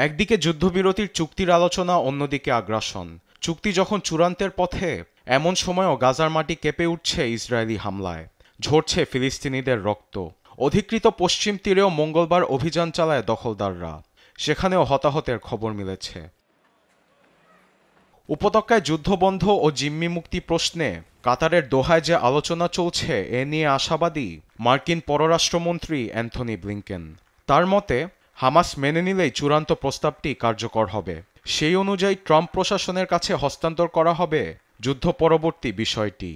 একদিকে যুদ্ধবিরতির চুক্তির আলোচনা, অন্যদিকে আগ্রাসন। চুক্তি যখন চূড়ান্তের পথে, এমন সময়ও গাজার মাটি কেঁপে উঠছে ইসরায়েলি হামলায়, ঝরছে ফিলিস্তিনিদের রক্ত। অধিকৃত পশ্চিম তীরেও মঙ্গলবার অভিযান চালায় দখলদাররা, সেখানেও হতাহতের খবর মিলেছে। উপত্যকায় যুদ্ধবন্ধ ও জিম্মি মুক্তি প্রশ্নে কাতারের দোহায় যে আলোচনা চলছে, এ নিয়ে আশাবাদী মার্কিন পররাষ্ট্রমন্ত্রী অ্যান্থনি ব্লিংকেন। তার মতে, হামাস মেনে নিলেই চূড়ান্ত প্রস্তাবটি কার্যকর হবে। সেই অনুযায়ী ট্রাম্প প্রশাসনের কাছে হস্তান্তর করা হবে যুদ্ধ পরবর্তী বিষয়টি।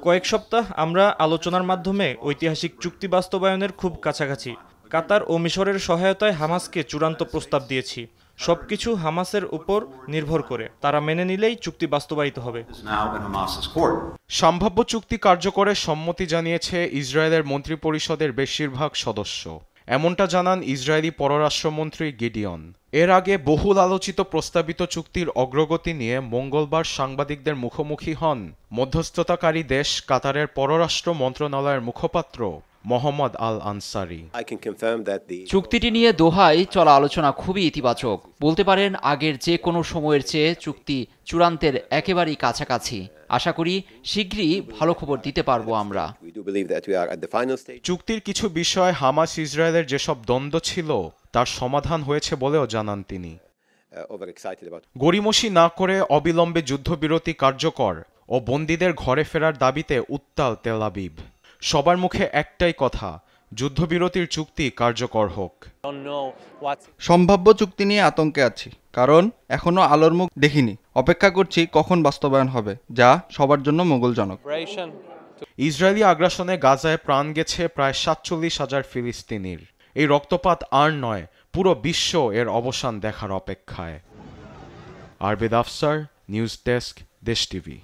কয়েক সপ্তাহ আমরা আলোচনার মাধ্যমে ঐতিহাসিক চুক্তি বাস্তবায়নের খুব কাছাকাছি। কাতার ও মিশরের সহায়তায় হামাসকে চূড়ান্ত প্রস্তাব দিয়েছি। সবকিছু হামাসের উপর নির্ভর করে, তারা মেনে নিলেই চুক্তি বাস্তবায়িত হবে। সম্ভাব্য চুক্তি কার্যকরের সম্মতি জানিয়েছে ইসরায়েলের মন্ত্রিপরিষদের বেশিরভাগ সদস্য, এমনটা জানান ইসরায়েলি পররাষ্ট্রমন্ত্রী গিডিয়ন। এর আগে বহুল আলোচিত প্রস্তাবিত চুক্তির অগ্রগতি নিয়ে মঙ্গলবার সাংবাদিকদের মুখোমুখি হন মধ্যস্থতাকারী দেশ কাতারের পররাষ্ট্র মন্ত্রণালয়ের মুখপাত্র মোহাম্মদ আল আনসারি। চুক্তিটি নিয়ে দোহায় চলা আলোচনা খুবই ইতিবাচক। বলতে পারেন আগের যে কোনো সময়ের চেয়ে চুক্তি চূড়ান্তের একেবারেই কাছাকাছি। আশা করি শীঘ্রই ভালো খবর দিতে পারবো আমরা। চুক্তির কিছু বিষয় হামাস ইসরায়েলের যেসব দ্বন্দ্ব ছিল তার সমাধান হয়েছে বলেও জানান তিনি। গড়িমসি না করে অবিলম্বে যুদ্ধবিরতি কার্যকর ও বন্দীদের ঘরে ফেরার দাবিতে উত্তাল তেল আবিব। সবার মুখে একটাই কথা, যুদ্ধবিরতির চুক্তি কার্যকর হোক। সম্ভাব্য চুক্তি নিয়ে আতঙ্কে আছি, কারণ এখনো আলোর মুখ দেখিনি। অপেক্ষা করছি কখন বাস্তবায়ন হবে, যা সবার জন্য মঙ্গলজনক। ইসরায়েলি আগ্রাসনে গাজায় প্রাণ গেছে প্রায় ৪৭,০০০ ফিলিস্তিনির। এই রক্তপাত আর নয়, পুরো বিশ্ব এর অবসান দেখার অপেক্ষায়। আরবেদ আফসার, নিউজ ডেস্ক, দেশ টিভি।